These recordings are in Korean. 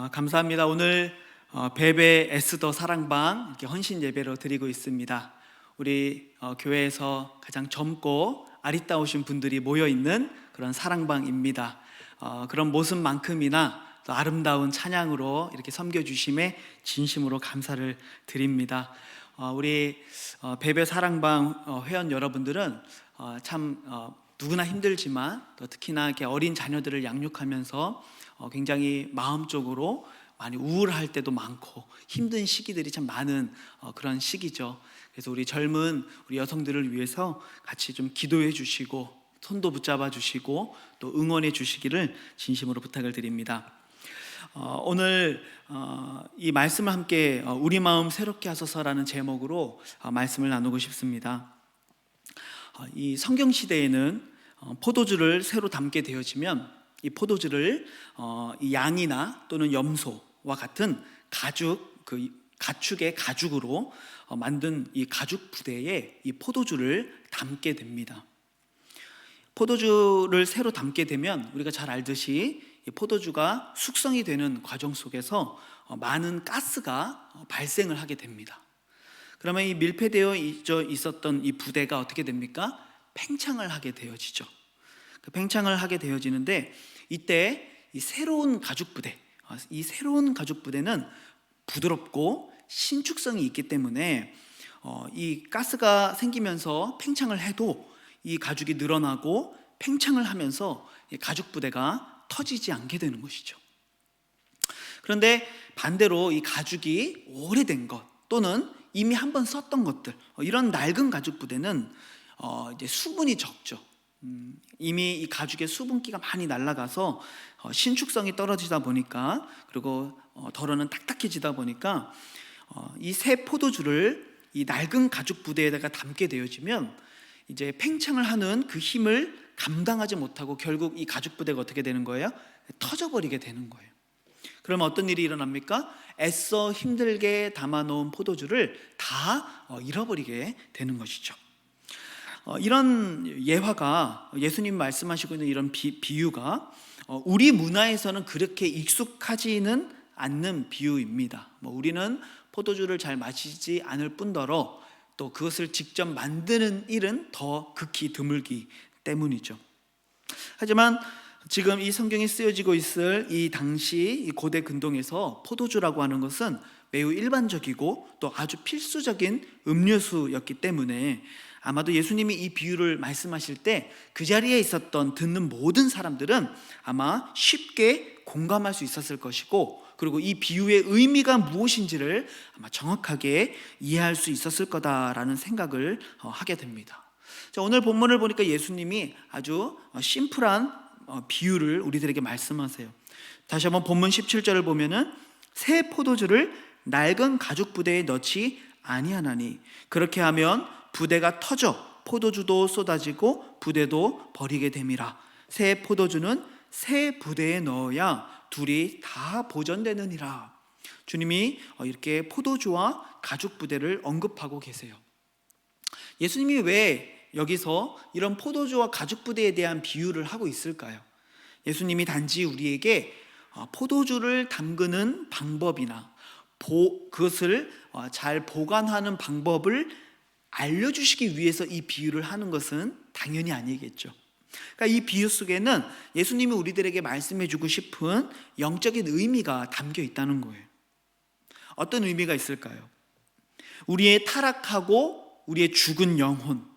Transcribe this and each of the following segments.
감사합니다. 오늘 베베 에스더 사랑방 이렇게 헌신 예배로 드리고 있습니다. 우리 교회에서 가장 젊고 아리따우신 분들이 모여 있는 그런 사랑방입니다. 그런 모습만큼이나 또 아름다운 찬양으로 이렇게 섬겨주심에 진심으로 감사를 드립니다. 우리 베베 사랑방 회원 여러분들은 참 누구나 힘들지만 또 특히나 이렇게 어린 자녀들을 양육하면서 굉장히 마음적으로 많이 우울할 때도 많고 힘든 시기들이 참 많은 그런 시기죠. 그래서 우리 젊은 우리 여성들을 위해서 같이 좀 기도해 주시고 손도 붙잡아 주시고 또 응원해 주시기를 진심으로 부탁을 드립니다. 오늘 이 말씀을 함께 우리 마음 새롭게 하소서라는 제목으로 말씀을 나누고 싶습니다. 이 성경 시대에는 포도주를 새로 담게 되어지면 이 포도주를 이 양이나 또는 염소와 같은 가축의 가죽으로 만든 이 가죽 부대에 이 포도주를 담게 됩니다. 포도주를 새로 담게 되면 우리가 잘 알듯이 이 포도주가 숙성이 되는 과정 속에서 많은 가스가 발생을 하게 됩니다. 그러면 이 밀폐되어 있었던 이 부대가 어떻게 됩니까? 팽창을 하게 되어지죠. 그 팽창을 하게 되어지는데 이때 이 새로운 가죽 부대는 부드럽고 신축성이 있기 때문에 이 가스가 생기면서 팽창을 해도 이 가죽이 늘어나고 팽창을 하면서 이 가죽 부대가 터지지 않게 되는 것이죠. 그런데 반대로 이 가죽이 오래된 것 또는 이미 한번 썼던 것들, 이런 낡은 가죽 부대는 이제 수분이 적죠. 이미 이 가죽의 수분기가 많이 날아가서 신축성이 떨어지다 보니까, 그리고 덜어는 딱딱해지다 보니까 이 새 포도주를 이 낡은 가죽 부대에다가 담게 되어지면 이제 팽창을 하는 그 힘을 감당하지 못하고 결국 이 가죽 부대가 어떻게 되는 거예요? 터져버리게 되는 거예요. 그러면 어떤 일이 일어납니까? 애써 힘들게 담아놓은 포도주를 다 잃어버리게 되는 것이죠. 이런 예화가, 예수님 말씀하시고 있는 이런 비유가 우리 문화에서는 그렇게 익숙하지는 않는 비유입니다. 우리는 포도주를 잘 마시지 않을 뿐더러 또 그것을 직접 만드는 일은 더 극히 드물기 때문이죠. 하지만 지금 이 성경이 쓰여지고 있을 이 당시 이 고대 근동에서 포도주라고 하는 것은 매우 일반적이고 또 아주 필수적인 음료수였기 때문에 아마도 예수님이 이 비유를 말씀하실 때 그 자리에 있었던 듣는 모든 사람들은 아마 쉽게 공감할 수 있었을 것이고, 그리고 이 비유의 의미가 무엇인지를 아마 정확하게 이해할 수 있었을 거다라는 생각을 하게 됩니다. 자, 오늘 본문을 보니까 예수님이 아주 심플한 비유를 우리들에게 말씀하세요. 다시 한번 본문 17절을 보면은 새 포도주를 낡은 가죽 부대에 넣지 아니하나니 그렇게 하면 부대가 터져 포도주도 쏟아지고 부대도 버리게 됨이라. 새 포도주는 새 부대에 넣어야 둘이 다 보존되느니라. 주님이 이렇게 포도주와 가죽 부대를 언급하고 계세요. 예수님이 왜 여기서 이런 포도주와 가죽 부대에 대한 비유를 하고 있을까요? 예수님이 단지 우리에게 포도주를 담그는 방법이나 그것을 잘 보관하는 방법을 알려주시기 위해서 이 비유를 하는 것은 당연히 아니겠죠. 그러니까 이 비유 속에는 예수님이 우리들에게 말씀해주고 싶은 영적인 의미가 담겨 있다는 거예요. 어떤 의미가 있을까요? 우리의 타락하고 우리의 죽은 영혼,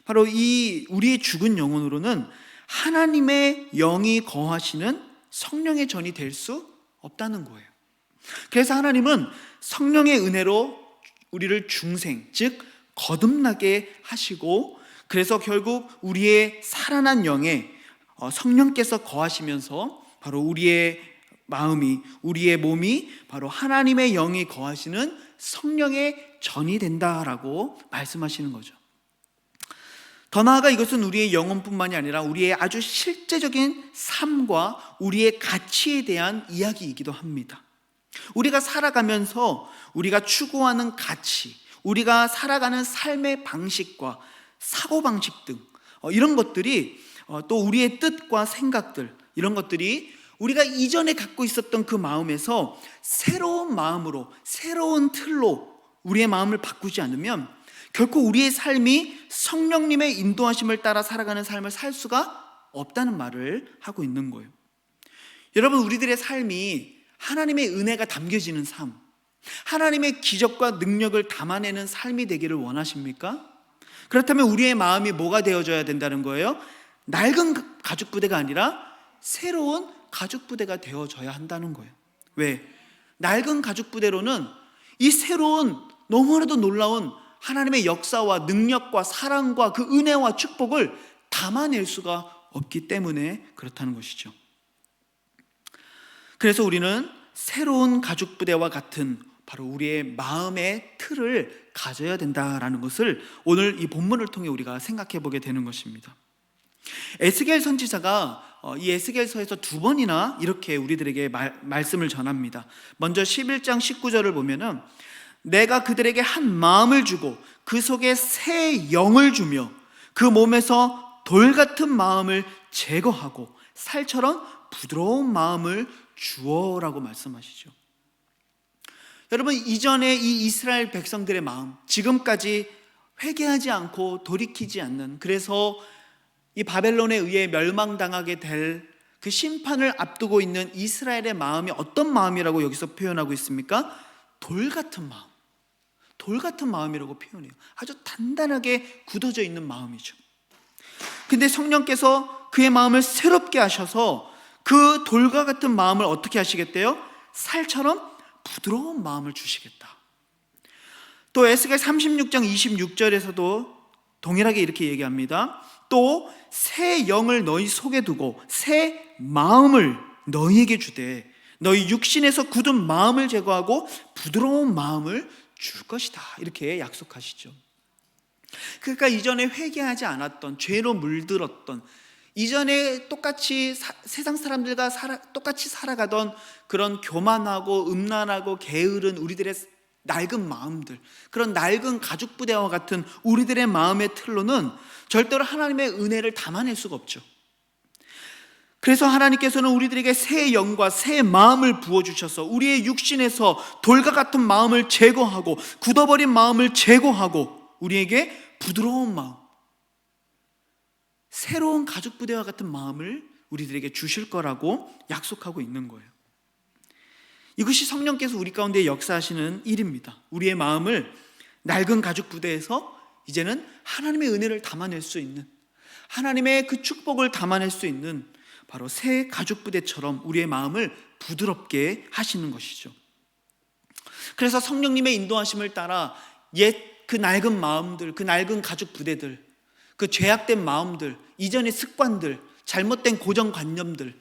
바로 이 우리의 죽은 영혼으로는 하나님의 영이 거하시는 성령의 전이 될 수 없다는 거예요. 그래서 하나님은 성령의 은혜로 우리를 중생, 즉 거듭나게 하시고, 그래서 결국 우리의 살아난 영에 성령께서 거하시면서 바로 우리의 마음이, 우리의 몸이 바로 하나님의 영이 거하시는 성령의 전이 된다라고 말씀하시는 거죠. 더 나아가 이것은 우리의 영혼뿐만이 아니라 우리의 아주 실제적인 삶과 우리의 가치에 대한 이야기이기도 합니다. 우리가 살아가면서 우리가 추구하는 가치, 우리가 살아가는 삶의 방식과 사고방식 등 이런 것들이 또 우리의 뜻과 생각들, 이런 것들이 우리가 이전에 갖고 있었던 그 마음에서 새로운 마음으로, 새로운 틀로 우리의 마음을 바꾸지 않으면 결코 우리의 삶이 성령님의 인도하심을 따라 살아가는 삶을 살 수가 없다는 말을 하고 있는 거예요. 여러분, 우리들의 삶이 하나님의 은혜가 담겨지는 삶, 하나님의 기적과 능력을 담아내는 삶이 되기를 원하십니까? 그렇다면 우리의 마음이 뭐가 되어져야 된다는 거예요? 낡은 가죽 부대가 아니라 새로운 가죽 부대가 되어져야 한다는 거예요. 왜? 낡은 가죽 부대로는 이 새로운 너무나도 놀라운 하나님의 역사와 능력과 사랑과 그 은혜와 축복을 담아낼 수가 없기 때문에 그렇다는 것이죠. 그래서 우리는 새로운 가죽 부대와 같은 바로 우리의 마음의 틀을 가져야 된다라는 것을 오늘 이 본문을 통해 우리가 생각해 보게 되는 것입니다. 에스겔 선지자가 이 에스겔서에서 두 번이나 이렇게 우리들에게 말씀을 전합니다. 먼저 11장 19절을 보면은 내가 그들에게 한 마음을 주고 그 속에 새 영을 주며 그 몸에서 돌 같은 마음을 제거하고 살처럼 부드러운 마음을 주어라고 말씀하시죠. 여러분, 이전에 이 이스라엘 백성들의 마음, 지금까지 회개하지 않고 돌이키지 않는, 그래서 이 바벨론에 의해 멸망당하게 될 그 심판을 앞두고 있는 이스라엘의 마음이 어떤 마음이라고 여기서 표현하고 있습니까? 돌 같은 마음, 돌 같은 마음이라고 표현해요. 아주 단단하게 굳어져 있는 마음이죠. 근데 성령께서 그의 마음을 새롭게 하셔서 그 돌과 같은 마음을 어떻게 하시겠대요? 살처럼 부드러운 마음을 주시겠다. 또 에스겔 36장 26절에서도 동일하게 이렇게 얘기합니다. 또 새 영을 너희 속에 두고 새 마음을 너희에게 주되 너희 육신에서 굳은 마음을 제거하고 부드러운 마음을 줄 것이다. 이렇게 약속하시죠. 그러니까 이전에 회개하지 않았던, 죄로 물들었던, 이전에 똑같이 세상 사람들과 똑같이 살아가던 그런 교만하고 음란하고 게으른 우리들의 낡은 마음들, 그런 낡은 가죽 부대와 같은 우리들의 마음의 틀로는 절대로 하나님의 은혜를 담아낼 수가 없죠. 그래서 하나님께서는 우리들에게 새 영과 새 마음을 부어주셔서 우리의 육신에서 돌과 같은 마음을 제거하고 굳어버린 마음을 제거하고 우리에게 부드러운 마음, 새로운 가죽 부대와 같은 마음을 우리들에게 주실 거라고 약속하고 있는 거예요. 이것이 성령께서 우리 가운데 역사하시는 일입니다. 우리의 마음을 낡은 가죽 부대에서 이제는 하나님의 은혜를 담아낼 수 있는, 하나님의 그 축복을 담아낼 수 있는 바로 새 가죽 부대처럼 우리의 마음을 부드럽게 하시는 것이죠. 그래서 성령님의 인도하심을 따라 옛 그 낡은 마음들, 그 낡은 가죽 부대들, 그 죄악된 마음들, 이전의 습관들, 잘못된 고정관념들,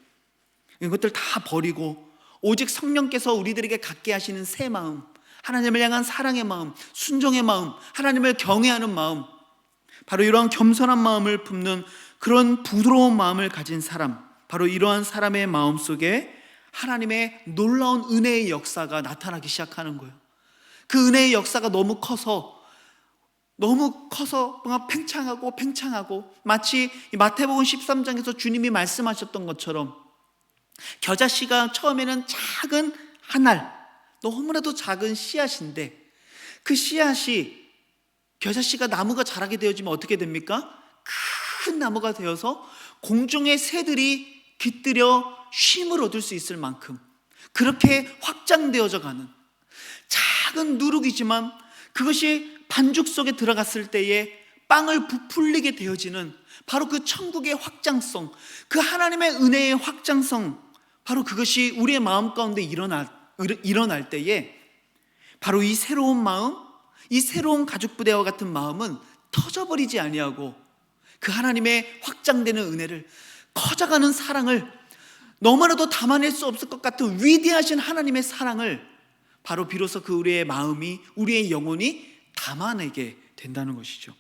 이것들 다 버리고 오직 성령께서 우리들에게 갖게 하시는 새 마음, 하나님을 향한 사랑의 마음, 순종의 마음, 하나님을 경외하는 마음, 바로 이러한 겸손한 마음을 품는 그런 부드러운 마음을 가진 사람, 바로 이러한 사람의 마음 속에 하나님의 놀라운 은혜의 역사가 나타나기 시작하는 거예요. 그 은혜의 역사가 너무 커서 뭔가 팽창하고 마치 마태복음 13장에서 주님이 말씀하셨던 것처럼 겨자씨가 처음에는 작은 한 알, 너무나도 작은 씨앗인데 그 씨앗이, 겨자씨가 나무가 자라게 되어지면 어떻게 됩니까? 큰 나무가 되어서 공중의 새들이 깃들여 쉼을 얻을 수 있을 만큼 그렇게 확장되어져 가는 작은 누룩이지만 그것이 반죽 속에 들어갔을 때에 빵을 부풀리게 되어지는 바로 그 천국의 확장성, 그 하나님의 은혜의 확장성, 바로 그것이 우리의 마음 가운데 일어날 때에 바로 이 새로운 마음, 이 새로운 가죽 부대와 같은 마음은 터져버리지 아니하고 그 하나님의 확장되는 은혜를, 커져가는 사랑을, 너무나도 담아낼 수 없을 것 같은 위대하신 하나님의 사랑을 바로 비로소 그 우리의 마음이, 우리의 영혼이 담아내게 된다는 것이죠.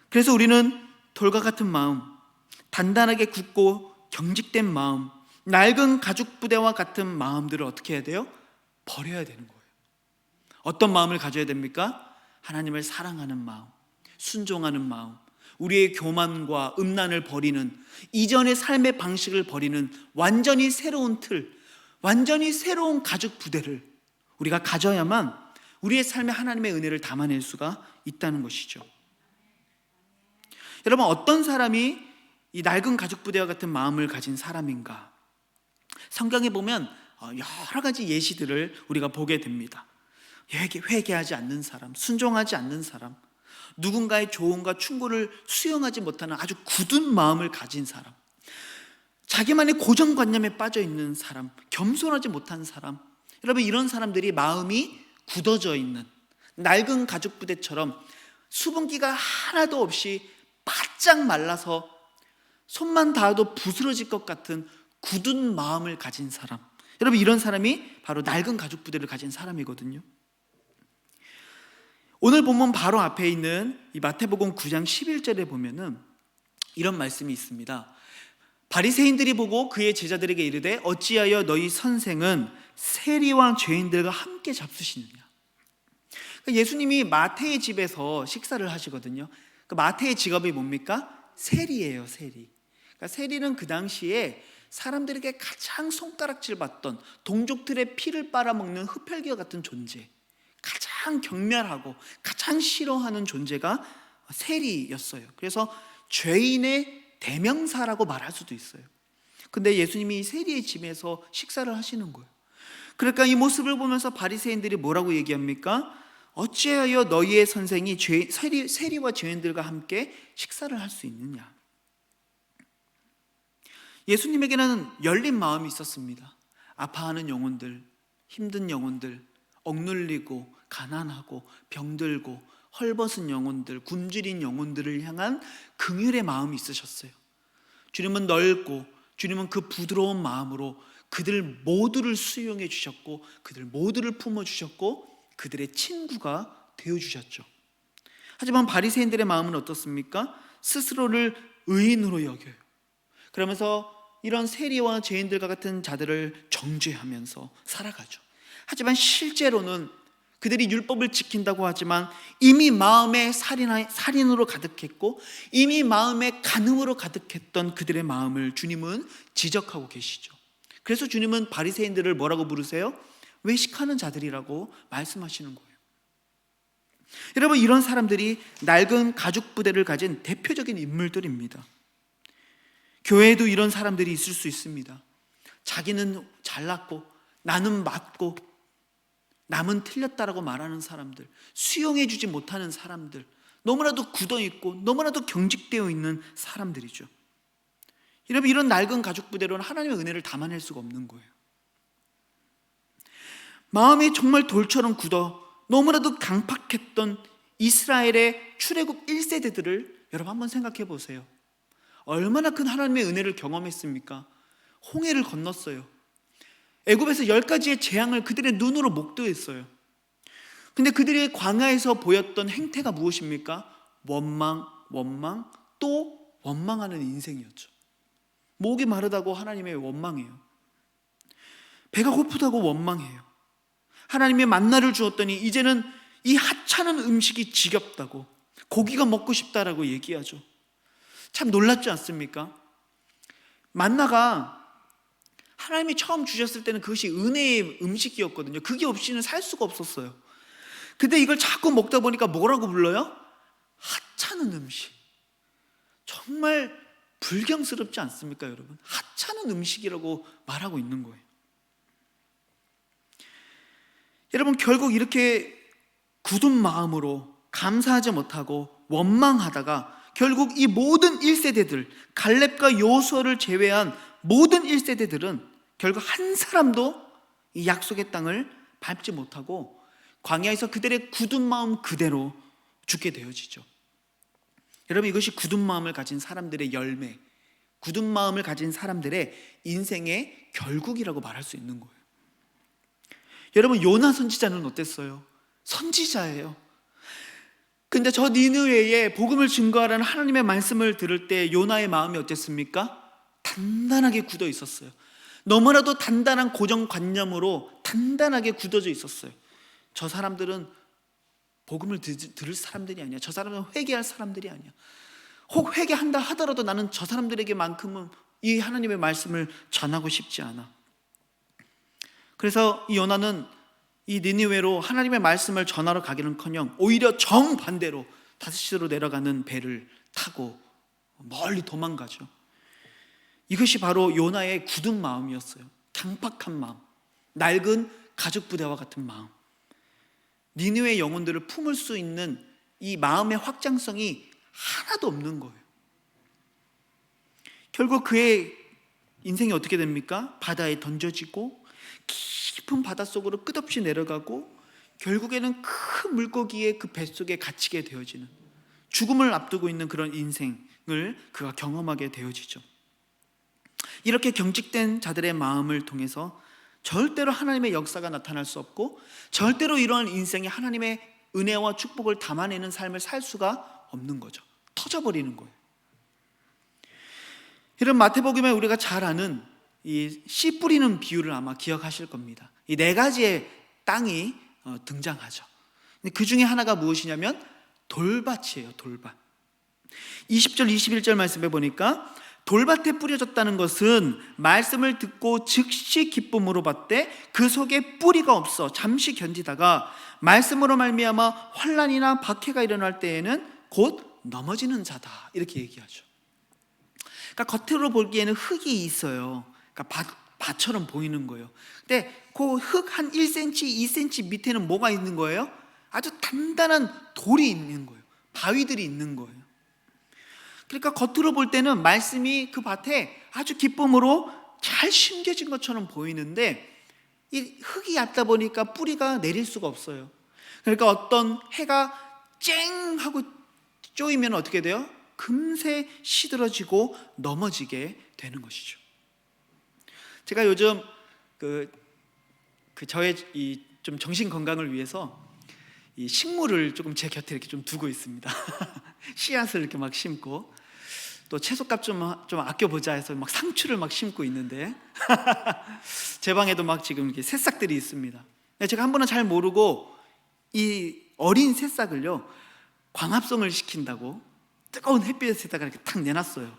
그래서 우리는 돌과 같은 마음, 단단하게 굳고 경직된 마음, 낡은 가죽 부대와 같은 마음들을 어떻게 해야 돼요? 버려야 되는 거예요. 어떤 마음을 가져야 됩니까? 하나님을 사랑하는 마음, 순종하는 마음, 우리의 교만과 음란을 버리는, 이전의 삶의 방식을 버리는 완전히 새로운 틀, 완전히 새로운 가죽 부대를 우리가 가져야만 우리의 삶에 하나님의 은혜를 담아낼 수가 있다는 것이죠. 여러분, 어떤 사람이 이 낡은 가죽 부대와 같은 마음을 가진 사람인가? 성경에 보면 여러 가지 예시들을 우리가 보게 됩니다. 회개하지 않는 사람, 순종하지 않는 사람, 누군가의 조언과 충고를 수용하지 못하는 아주 굳은 마음을 가진 사람, 자기만의 고정관념에 빠져 있는 사람, 겸손하지 못한 사람. 여러분, 이런 사람들이 마음이 굳어져 있는 낡은 가죽 부대처럼 수분기가 하나도 없이 바짝 말라서 손만 닿아도 부스러질 것 같은 굳은 마음을 가진 사람, 여러분, 이런 사람이 바로 낡은 가죽 부대를 가진 사람이거든요. 오늘 본문 바로 앞에 있는 이 마태복음 9장 11절에 보면은 이런 말씀이 있습니다. 바리새인들이 보고 그의 제자들에게 이르되 어찌하여 너희 선생은 세리와 죄인들과 함께 잡수시느냐. 예수님이 마태의 집에서 식사를 하시거든요. 마태의 직업이 뭡니까? 세리예요, 세리. 세리는 그 당시에 사람들에게 가장 손가락질 받던, 동족들의 피를 빨아먹는 흡혈귀와 같은 존재, 가장 경멸하고 가장 싫어하는 존재가 세리였어요. 그래서 죄인의 대명사라고 말할 수도 있어요. 근데 예수님이 이 세리의 집에서 식사를 하시는 거예요. 그러니까 이 모습을 보면서 바리새인들이 뭐라고 얘기합니까? 어찌하여 너희의 선생이 세리와 죄인들과 함께 식사를 할 수 있느냐. 예수님에게는 열린 마음이 있었습니다. 아파하는 영혼들, 힘든 영혼들, 억눌리고 가난하고 병들고 헐벗은 영혼들, 굶주린 영혼들을 향한 긍휼의 마음이 있으셨어요. 주님은 넓고, 주님은 그 부드러운 마음으로 그들 모두를 수용해 주셨고, 그들 모두를 품어주셨고, 그들의 친구가 되어주셨죠. 하지만 바리새인들의 마음은 어떻습니까? 스스로를 의인으로 여겨요. 그러면서 이런 세리와 죄인들과 같은 자들을 정죄하면서 살아가죠. 하지만 실제로는 그들이 율법을 지킨다고 하지만 이미 마음에 살인으로 가득했고, 이미 마음에 간음으로 가득했던 그들의 마음을 주님은 지적하고 계시죠. 그래서 주님은 바리새인들을 뭐라고 부르세요? 외식하는 자들이라고 말씀하시는 거예요. 여러분, 이런 사람들이 낡은 가죽 부대를 가진 대표적인 인물들입니다. 교회에도 이런 사람들이 있을 수 있습니다. 자기는 잘났고 나는 맞고 남은 틀렸다라고 말하는 사람들, 수용해 주지 못하는 사람들, 너무나도 굳어있고 너무나도 경직되어 있는 사람들이죠. 여러분, 이런 낡은 가죽 부대로는 하나님의 은혜를 담아낼 수가 없는 거예요. 마음이 정말 돌처럼 굳어 너무나도 강팍했던 이스라엘의 출애굽 1세대들을 여러분 한번 생각해 보세요. 얼마나 큰 하나님의 은혜를 경험했습니까? 홍해를 건넜어요. 애굽에서 10가지의 재앙을 그들의 눈으로 목도했어요. 근데 그들의 광야에서 보였던 행태가 무엇입니까? 원망, 또 원망하는 인생이었죠. 목이 마르다고 하나님의 원망해요. 배가 고프다고 원망해요. 하나님의 만나를 주었더니 이제는 이 하찮은 음식이 지겹다고, 고기가 먹고 싶다라고 얘기하죠. 참 놀랍지 않습니까? 만나가 하나님이 처음 주셨을 때는 그것이 은혜의 음식이었거든요. 그게 없이는 살 수가 없었어요. 근데 이걸 자꾸 먹다 보니까 뭐라고 불러요? 하찮은 음식. 정말 불경스럽지 않습니까, 여러분? 하찮은 음식이라고 말하고 있는 거예요. 여러분, 결국 이렇게 굳은 마음으로 감사하지 못하고 원망하다가 결국 이 모든 1세대들, 갈렙과 여호수아를 제외한 모든 1세대들은 결국 한 사람도 이 약속의 땅을 밟지 못하고 광야에서 그들의 굳은 마음 그대로 죽게 되어지죠. 여러분, 이것이 굳은 마음을 가진 사람들의 열매, 굳은 마음을 가진 사람들의 인생의 결국이라고 말할 수 있는 거예요. 여러분, 요나 선지자는 어땠어요? 선지자예요. 근데 저 니느웨에 복음을 증거하라는 하나님의 말씀을 들을 때 요나의 마음이 어땠습니까? 단단하게 굳어 있었어요. 너무나도 단단한 고정관념으로 단단하게 굳어져 있었어요. 저 사람들은 복음을 들을 사람들이 아니야. 저 사람은 회개할 사람들이 아니야. 혹 회개한다 하더라도 나는 저 사람들에게만큼은 이 하나님의 말씀을 전하고 싶지 않아. 그래서 이 요나는 이 니느웨로 하나님의 말씀을 전하러 가기는커녕 오히려 정반대로 다시스로 내려가는 배를 타고 멀리 도망가죠. 이것이 바로 요나의 굳은 마음이었어요. 강팍한 마음, 낡은 가죽 부대와 같은 마음. 니느웨의 영혼들을 품을 수 있는 이 마음의 확장성이 하나도 없는 거예요. 결국 그의 인생이 어떻게 됩니까? 바다에 던져지고 깊은 바닷속으로 끝없이 내려가고 결국에는 큰 물고기의 그 뱃속에 갇히게 되어지는, 죽음을 앞두고 있는 그런 인생을 그가 경험하게 되어지죠. 이렇게 경직된 자들의 마음을 통해서 절대로 하나님의 역사가 나타날 수 없고 절대로 이러한 인생에 하나님의 은혜와 축복을 담아내는 삶을 살 수가 없는 거죠. 터져버리는 거예요. 이런 마태복음에 우리가 잘 아는 이 씨 뿌리는 비유를 아마 기억하실 겁니다. 이 네 가지의 땅이 등장하죠. 그 중에 하나가 무엇이냐면 돌밭이에요. 돌밭. 20절 21절 말씀에 보니까 돌밭에 뿌려졌다는 것은 말씀을 듣고 즉시 기쁨으로 받되 그 속에 뿌리가 없어 잠시 견디다가 말씀으로 말미암아 환난이나 박해가 일어날 때에는 곧 넘어지는 자다, 이렇게 얘기하죠. 그러니까 겉으로 보기에는 흙이 있어요. 그러니까 밭처럼 보이는 거예요. 근데 그 흙 한 1cm, 2cm 밑에는 뭐가 있는 거예요? 아주 단단한 돌이 있는 거예요. 바위들이 있는 거예요. 그러니까 겉으로 볼 때는 말씀이 그 밭에 아주 기쁨으로 잘 심겨진 것처럼 보이는데 이 흙이 얕다 보니까 뿌리가 내릴 수가 없어요. 그러니까 어떤 해가 쨍 하고 쪼이면 어떻게 돼요? 금세 시들어지고 넘어지게 되는 것이죠. 제가 요즘 저의 이 좀 정신 건강을 위해서 이 식물을 조금 제 곁에 이렇게 좀 두고 있습니다. 씨앗을 이렇게 막 심고 또 채소값 좀 아껴보자 해서 막 상추를 막 심고 있는데 제 방에도 막 지금 이렇게 새싹들이 있습니다. 제가 한 번은 잘 모르고 이 어린 새싹을요 광합성을 시킨다고 뜨거운 햇빛에다가 이렇게 탁 내놨어요.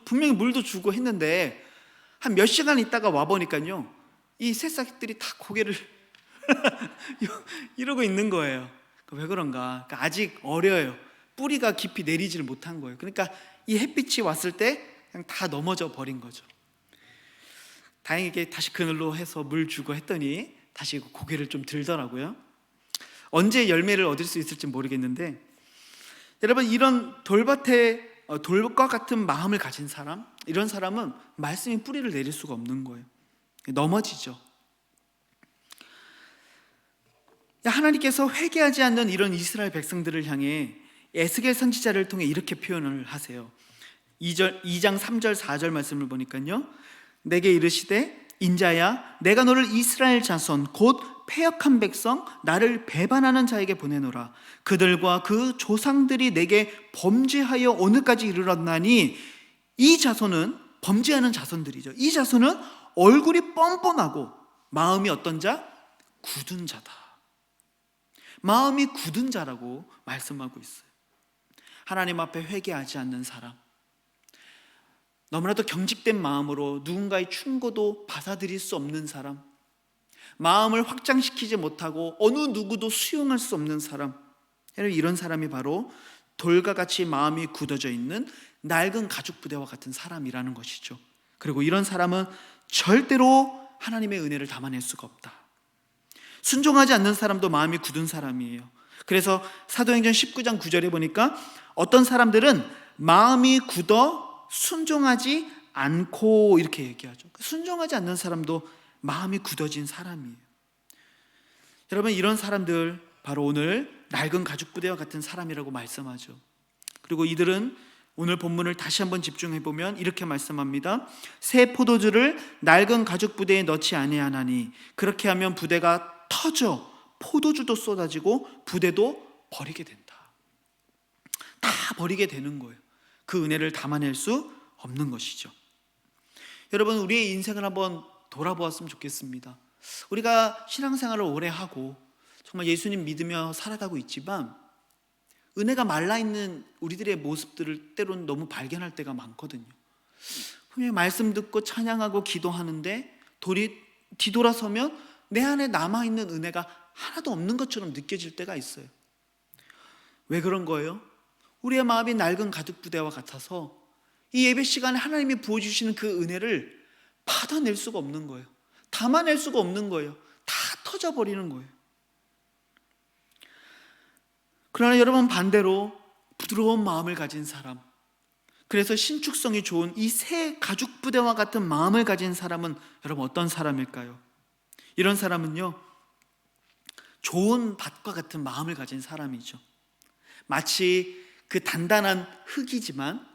분명히 물도 주고 했는데 한 몇 시간 있다가 와 보니까요 이 새싹들이 다 고개를 이러고 있는 거예요. 왜 그런가? 그러니까 아직 어려요. 뿌리가 깊이 내리지를 못한 거예요. 그러니까 이 햇빛이 왔을 때 그냥 다 넘어져 버린 거죠. 다행히 다시 그늘로 해서 물 주고 했더니 다시 고개를 좀 들더라고요. 언제 열매를 얻을 수 있을지 모르겠는데 여러분, 이런 돌밭에 돌과 같은 마음을 가진 사람, 이런 사람은 말씀이 뿌리를 내릴 수가 없는 거예요. 넘어지죠. 하나님께서 회개하지 않는 이런 이스라엘 백성들을 향해 에스겔 선지자를 통해 이렇게 표현을 하세요. 2장 3절 4절 말씀을 보니까요, 내게 이르시되 인자야 내가 너를 이스라엘 자손 곧 패역한 백성 나를 배반하는 자에게 보내노라. 그들과 그 조상들이 내게 범죄하여 오늘까지 이르렀나니, 이 자손은 범죄하는 자손들이죠. 이 자손은 얼굴이 뻔뻔하고 마음이 어떤 자? 굳은 자다. 마음이 굳은 자라고 말씀하고 있어요. 하나님 앞에 회개하지 않는 사람, 너무나도 경직된 마음으로 누군가의 충고도 받아들일 수 없는 사람, 마음을 확장시키지 못하고 어느 누구도 수용할 수 없는 사람, 이런 사람이 바로 돌과 같이 마음이 굳어져 있는 낡은 가죽 부대와 같은 사람이라는 것이죠. 그리고 이런 사람은 절대로 하나님의 은혜를 담아낼 수가 없다. 순종하지 않는 사람도 마음이 굳은 사람이에요. 그래서 사도행전 19장 9절에 보니까 어떤 사람들은 마음이 굳어 순종하지 않고, 이렇게 얘기하죠. 순종하지 않는 사람도 마음이 굳어진 사람이에요. 여러분, 이런 사람들 바로 오늘 낡은 가죽 부대와 같은 사람이라고 말씀하죠. 그리고 이들은 오늘 본문을 다시 한번 집중해 보면 이렇게 말씀합니다. 새 포도주를 낡은 가죽 부대에 넣지 아니하나니 그렇게 하면 부대가 터져 포도주도 쏟아지고 부대도 버리게 된다. 다 버리게 되는 거예요. 그 은혜를 담아낼 수 없는 것이죠. 여러분, 우리의 인생을 한번 돌아보았으면 좋겠습니다. 우리가 신앙생활을 오래 하고 정말 예수님 믿으며 살아가고 있지만 은혜가 말라있는 우리들의 모습들을 때로는 너무 발견할 때가 많거든요. 분명히 말씀 듣고 찬양하고 기도하는데 뒤돌아서면 내 안에 남아있는 은혜가 하나도 없는 것처럼 느껴질 때가 있어요. 왜 그런 거예요? 우리의 마음이 낡은 가죽 부대와 같아서 이 예배 시간에 하나님이 부어주시는 그 은혜를 받아낼 수가 없는 거예요. 담아낼 수가 없는 거예요. 다 터져버리는 거예요. 그러나 여러분, 반대로 부드러운 마음을 가진 사람, 그래서 신축성이 좋은 이 새 가죽 부대와 같은 마음을 가진 사람은 여러분 어떤 사람일까요? 이런 사람은요, 좋은 밭과 같은 마음을 가진 사람이죠. 마치 그 단단한 흙이지만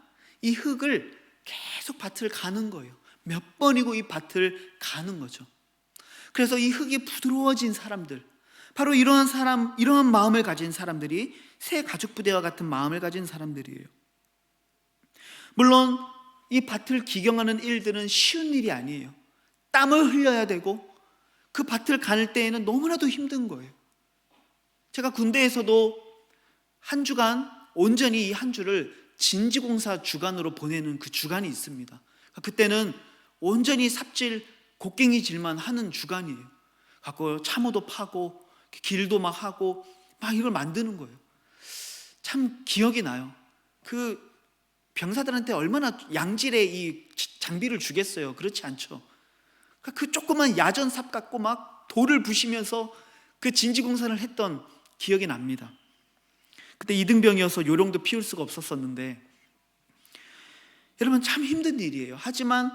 이 흙을 계속 밭을 가는 거예요. 몇 번이고 이 밭을 가는 거죠. 그래서 이 흙이 부드러워진 사람들, 바로 이러한 마음을 가진 사람들이 새 가죽 부대와 같은 마음을 가진 사람들이에요. 물론 이 밭을 기경하는 일들은 쉬운 일이 아니에요. 땀을 흘려야 되고 그 밭을 갈 때에는 너무나도 힘든 거예요. 제가 군대에서도 한 주간 온전히 이 한 주를 진지공사 주간으로 보내는 그 주간이 있습니다. 그때는 온전히 삽질, 곡괭이질만 하는 주간이에요. 갖고 참호도 파고 길도 막 하고 막 이걸 만드는 거예요. 참 기억이 나요. 그 병사들한테 얼마나 양질의 이 장비를 주겠어요. 그렇지 않죠. 그 조그만 야전삽 갖고 막 돌을 부시면서 그 진지공사를 했던 기억이 납니다. 그때 이등병이어서 요령도 피울 수가 없었었는데, 여러분 참 힘든 일이에요. 하지만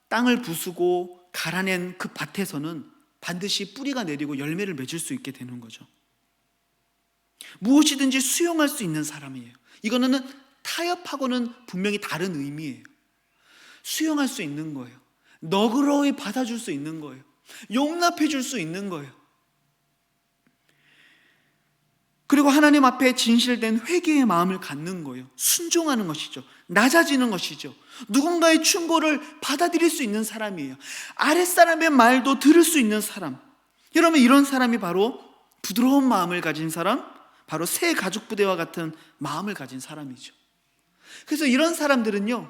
땅을 부수고 갈아낸 그 밭에서는 반드시 뿌리가 내리고 열매를 맺을 수 있게 되는 거죠. 무엇이든지 수용할 수 있는 사람이에요. 이거는 타협하고는 분명히 다른 의미예요. 수용할 수 있는 거예요. 너그러이 받아줄 수 있는 거예요. 용납해 줄 수 있는 거예요. 그리고 하나님 앞에 진실된 회개의 마음을 갖는 거예요. 순종하는 것이죠. 낮아지는 것이죠. 누군가의 충고를 받아들일 수 있는 사람이에요. 아랫사람의 말도 들을 수 있는 사람. 여러분, 이런 사람이 바로 부드러운 마음을 가진 사람, 바로 새 가죽 부대와 같은 마음을 가진 사람이죠. 그래서 이런 사람들은요,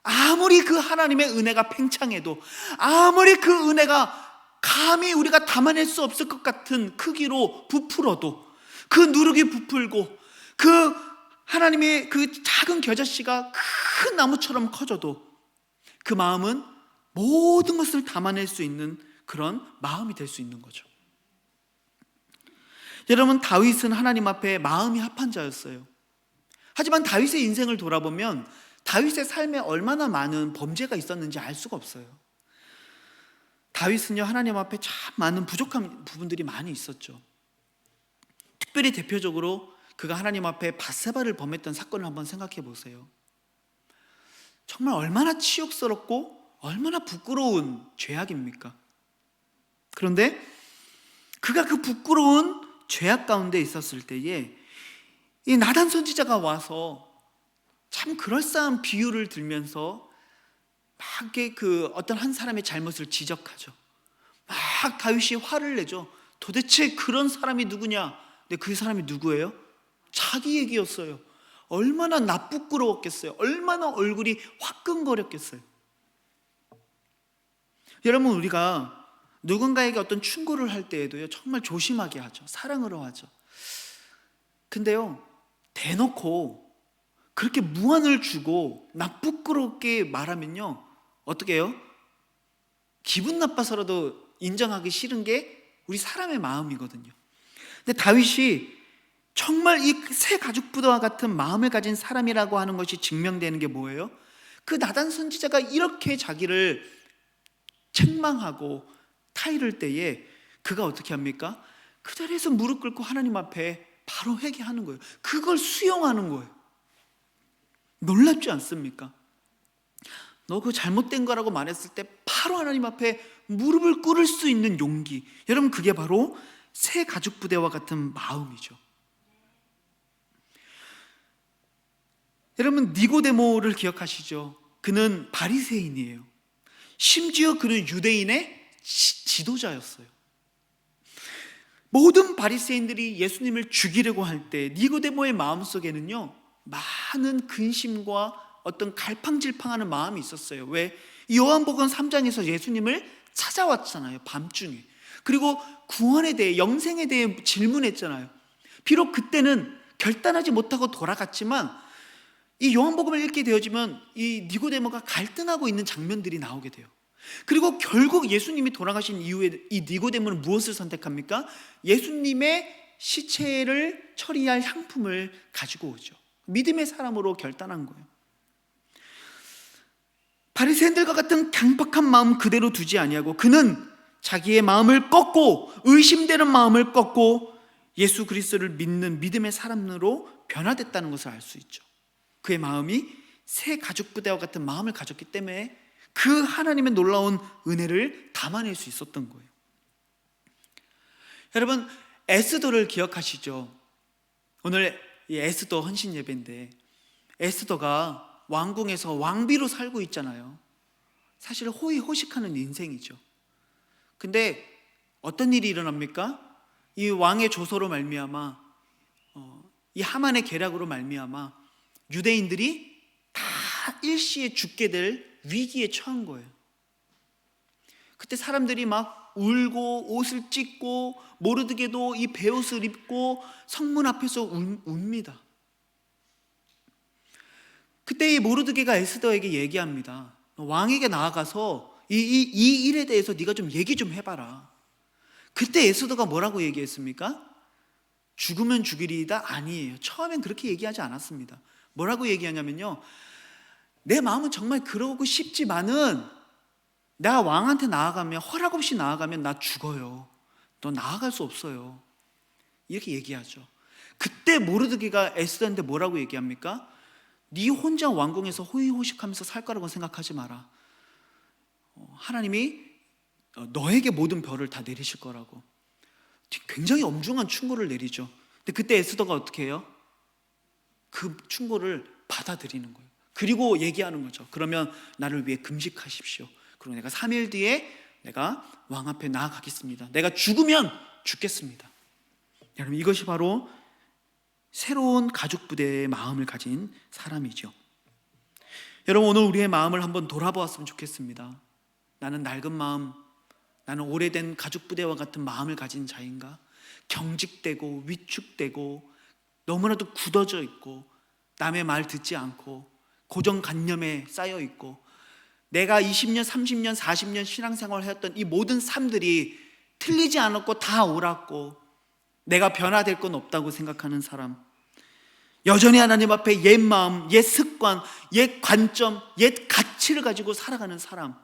아무리 그 하나님의 은혜가 팽창해도, 아무리 그 은혜가 감히 우리가 담아낼 수 없을 것 같은 크기로 부풀어도, 그 누룩이 부풀고 그 하나님의 그 작은 겨자씨가 큰 나무처럼 커져도 그 마음은 모든 것을 담아낼 수 있는 그런 마음이 될 수 있는 거죠. 여러분, 다윗은 하나님 앞에 마음이 합한 자였어요. 하지만 다윗의 인생을 돌아보면 다윗의 삶에 얼마나 많은 범죄가 있었는지 알 수가 없어요. 다윗은요, 하나님 앞에 참 많은 부족한 부분들이 많이 있었죠. 특별히 대표적으로 그가 하나님 앞에 밧세바를 범했던 사건을 한번 생각해 보세요. 정말 얼마나 치욕스럽고 얼마나 부끄러운 죄악입니까? 그런데 그가 그 부끄러운 죄악 가운데 있었을 때에 이 나단 선지자가 와서 참 그럴싸한 비유를 들면서 막 그 어떤 한 사람의 잘못을 지적하죠. 막 다윗이 화를 내죠. 도대체 그런 사람이 누구냐? 근데 그 사람이 누구예요? 자기 얘기였어요. 얼마나 나쁘끄러웠겠어요. 얼마나 얼굴이 화끈거렸겠어요. 여러분, 우리가 누군가에게 어떤 충고를 할 때에도요, 정말 조심하게 하죠. 사랑으로 하죠. 근데요, 대놓고 그렇게 무안을 주고 나쁘끄럽게 말하면요, 어떻게 해요? 기분 나빠서라도 인정하기 싫은 게 우리 사람의 마음이거든요. 근데 다윗이 정말 이 새 가죽 부대와 같은 마음을 가진 사람이라고 하는 것이 증명되는 게 뭐예요? 그 나단 선지자가 이렇게 자기를 책망하고 타이를 때에 그가 어떻게 합니까? 그 자리에서 무릎 꿇고 하나님 앞에 바로 회개하는 거예요. 그걸 수용하는 거예요. 놀랍지 않습니까? 너 그거 잘못된 거라고 말했을 때 바로 하나님 앞에 무릎을 꿇을 수 있는 용기. 여러분, 그게 바로 새 가죽 부대와 같은 마음이죠. 여러분, 니고데모를 기억하시죠? 그는 바리새인이에요. 심지어 그는 유대인의 지도자였어요. 모든 바리새인들이 예수님을 죽이려고 할 때 니고데모의 마음속에는요 많은 근심과 어떤 갈팡질팡하는 마음이 있었어요. 왜? 요한복음 3장에서 예수님을 찾아왔잖아요, 밤중에. 그리고 구원에 대해, 영생에 대해 질문했잖아요. 비록 그때는 결단하지 못하고 돌아갔지만 이 요한복음을 읽게 되어지면 이 니고데모가 갈등하고 있는 장면들이 나오게 돼요. 그리고 결국 예수님이 돌아가신 이후에 이 니고데모는 무엇을 선택합니까? 예수님의 시체를 처리할 향품을 가지고 오죠. 믿음의 사람으로 결단한 거예요. 바리새인들과 같은 강박한 마음 그대로 두지 아니하고 그는 자기의 마음을 꺾고 의심되는 마음을 꺾고 예수 그리스도를 믿는 믿음의 사람으로 변화됐다는 것을 알 수 있죠. 그의 마음이 새 가죽 부대와 같은 마음을 가졌기 때문에 그 하나님의 놀라운 은혜를 담아낼 수 있었던 거예요. 여러분, 에스더를 기억하시죠? 오늘 이 에스더 헌신 예배인데 에스더가 왕궁에서 왕비로 살고 있잖아요. 사실 호의호식하는 인생이죠. 근데 어떤 일이 일어납니까? 이 왕의 조서로 말미암아 이 하만의 계략으로 말미암아 유대인들이 다 일시에 죽게 될 위기에 처한 거예요. 그때 사람들이 막 울고 옷을 찢고 모르드게도 이 베옷을 입고 성문 앞에서 웁니다. 그때 이 모르드게가 에스더에게 얘기합니다. 왕에게 나아가서 이 일에 대해서 네가 좀 얘기 좀 해봐라. 그때 에스더가 뭐라고 얘기했습니까? 죽으면 죽이리이다? 아니에요. 처음엔 그렇게 얘기하지 않았습니다. 뭐라고 얘기하냐면요, 내 마음은 정말 그러고 싶지만은 내가 왕한테 나아가면, 허락 없이 나아가면 나 죽어요. 너 나아갈 수 없어요. 이렇게 얘기하죠. 그때 모르드게가 에스더한테 뭐라고 얘기합니까? 네 혼자 왕궁에서 호의호식하면서 살 거라고 생각하지 마라. 하나님이 너에게 모든 벌을 다 내리실 거라고. 굉장히 엄중한 충고를 내리죠. 근데 그때 에스더가 어떻게 해요? 그 충고를 받아들이는 거예요. 그리고 얘기하는 거죠. 그러면 나를 위해 금식하십시오. 그리고 내가 3일 뒤에 내가 왕 앞에 나아가겠습니다. 내가 죽으면 죽겠습니다. 여러분, 이것이 바로 새로운 가죽 부대의 마음을 가진 사람이죠. 여러분, 오늘 우리의 마음을 한번 돌아보았으면 좋겠습니다. 나는 낡은 마음, 나는 오래된 가죽 부대와 같은 마음을 가진 자인가? 경직되고 위축되고 너무나도 굳어져 있고 남의 말 듣지 않고 고정관념에 쌓여 있고 내가 20년, 30년, 40년 신앙생활을 했던 이 모든 삶들이 틀리지 않았고 다 옳았고 내가 변화될 건 없다고 생각하는 사람, 여전히 하나님 앞에 옛 마음, 옛 습관, 옛 관점, 옛 가치를 가지고 살아가는 사람,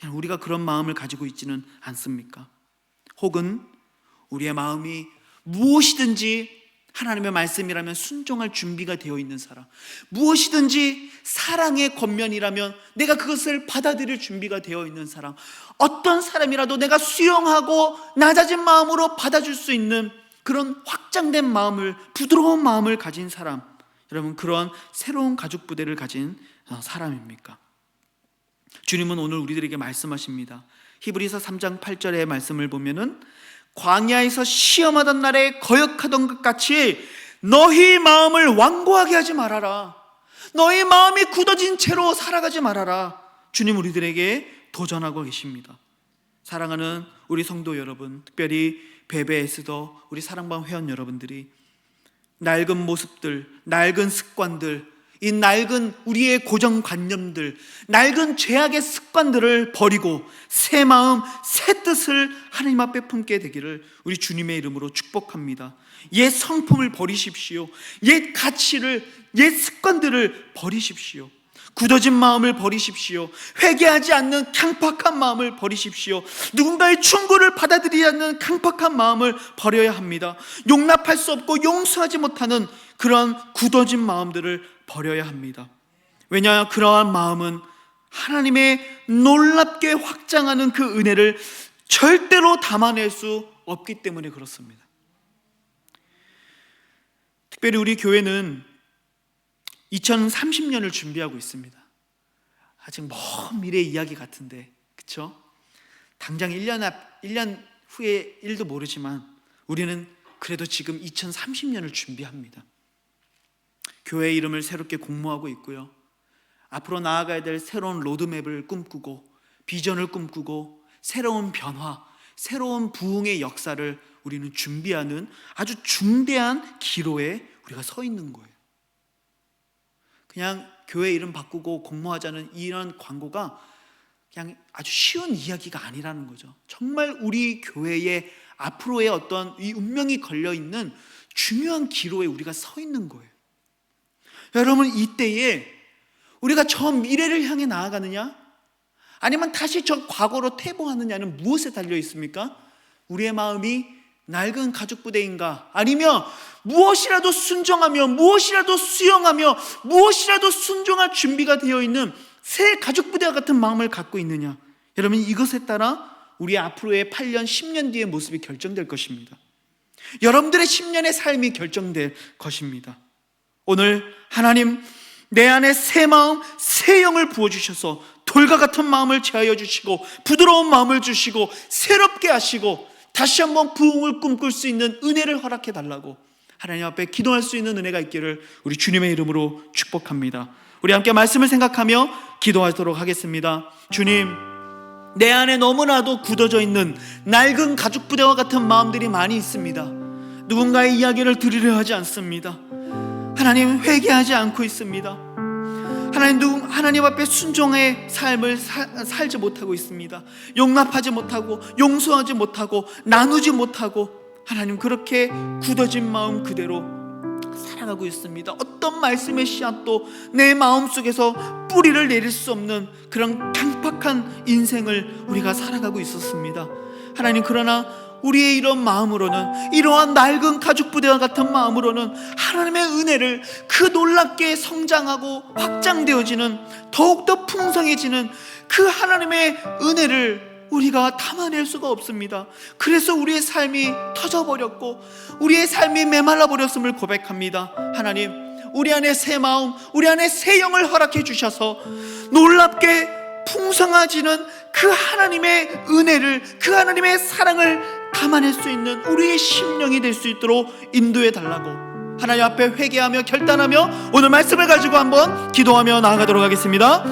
우리가 그런 마음을 가지고 있지는 않습니까? 혹은 우리의 마음이 무엇이든지 하나님의 말씀이라면 순종할 준비가 되어 있는 사람, 무엇이든지 사랑의 겉면이라면 내가 그것을 받아들일 준비가 되어 있는 사람, 어떤 사람이라도 내가 수용하고 낮아진 마음으로 받아줄 수 있는 그런 확장된 마음을, 부드러운 마음을 가진 사람, 여러분, 그런 새로운 가죽 부대를 가진 사람입니까? 주님은 오늘 우리들에게 말씀하십니다. 히브리서 3장 8절의 말씀을 보면은 광야에서 시험하던 날에 거역하던 것 같이 너희 마음을 완고하게 하지 말아라. 너희 마음이 굳어진 채로 살아가지 말아라. 주님 우리들에게 도전하고 계십니다. 사랑하는 우리 성도 여러분, 특별히 베베 에스더 우리 사랑방 회원 여러분들이 낡은 모습들, 낡은 습관들, 이 낡은 우리의 고정관념들, 낡은 죄악의 습관들을 버리고 새 마음, 새 뜻을 하나님 앞에 품게 되기를 우리 주님의 이름으로 축복합니다. 옛 성품을 버리십시오. 옛 가치를, 옛 습관들을 버리십시오. 굳어진 마음을 버리십시오. 회개하지 않는 강팍한 마음을 버리십시오. 누군가의 충고를 받아들이지 않는 강팍한 마음을 버려야 합니다. 용납할 수 없고 용서하지 못하는 그런 굳어진 마음들을 버려야 합니다. 왜냐, 그러한 마음은 하나님의 놀랍게 확장하는 그 은혜를 절대로 담아낼 수 없기 때문에 그렇습니다. 특별히 우리 교회는 2030년을 준비하고 있습니다. 아직 먼 미래 이야기 같은데, 그렇죠? 당장 1년 후의 일도 모르지만 우리는 그래도 지금 2030년을 준비합니다. 교회 이름을 새롭게 공모하고 있고요. 앞으로 나아가야 될 새로운 로드맵을 꿈꾸고 비전을 꿈꾸고 새로운 변화, 새로운 부흥의 역사를 우리는 준비하는 아주 중대한 기로에 우리가 서 있는 거예요. 그냥 교회 이름 바꾸고 공모하자는 이런 광고가 그냥 아주 쉬운 이야기가 아니라는 거죠. 정말 우리 교회의 앞으로의 어떤 이 운명이 걸려있는 중요한 기로에 우리가 서 있는 거예요. 여러분, 이때에 우리가 저 미래를 향해 나아가느냐 아니면 다시 저 과거로 퇴보하느냐는 무엇에 달려 있습니까? 우리의 마음이 낡은 가죽 부대인가, 아니면 무엇이라도 순종하며 무엇이라도 수용하며 무엇이라도 순종할 준비가 되어 있는 새 가죽 부대와 같은 마음을 갖고 있느냐. 여러분, 이것에 따라 우리 앞으로의 8년, 10년 뒤의 모습이 결정될 것입니다. 여러분들의 10년의 삶이 결정될 것입니다. 오늘 하나님, 내 안에 새 마음, 새 영을 부어주셔서 돌과 같은 마음을 제하여 주시고 부드러운 마음을 주시고 새롭게 하시고 다시 한번 부흥을 꿈꿀 수 있는 은혜를 허락해 달라고 하나님 앞에 기도할 수 있는 은혜가 있기를 우리 주님의 이름으로 축복합니다. 우리 함께 말씀을 생각하며 기도하도록 하겠습니다. 주님, 내 안에 너무나도 굳어져 있는 낡은 가죽 부대와 같은 마음들이 많이 있습니다. 누군가의 이야기를 들으려 하지 않습니다. 하나님, 회개하지 않고 있습니다. 하나님 앞에 순종의 삶을 살지 못하고 있습니다. 용납하지 못하고 용서하지 못하고 나누지 못하고 하나님, 그렇게 굳어진 마음 그대로 살아가고 있습니다. 어떤 말씀의 씨앗도 내 마음속에서 뿌리를 내릴 수 없는 그런 강팍한 인생을 우리가 살아가고 있었습니다. 하나님, 그러나 우리의 이런 마음으로는, 이러한 낡은 가죽 부대와 같은 마음으로는 하나님의 은혜를, 그 놀랍게 성장하고 확장되어지는, 더욱더 풍성해지는 그 하나님의 은혜를 우리가 담아낼 수가 없습니다. 그래서 우리의 삶이 터져버렸고 우리의 삶이 메말라 버렸음을 고백합니다. 하나님, 우리 안에 새 마음, 우리 안에 새 영을 허락해 주셔서 놀랍게 풍성해지는 그 하나님의 은혜를, 그 하나님의 사랑을 담아낼 수 있는 우리의 심령이 될 수 있도록 인도해 달라고 하나님 앞에 회개하며 결단하며 오늘 말씀을 가지고 한번 기도하며 나아가도록 하겠습니다.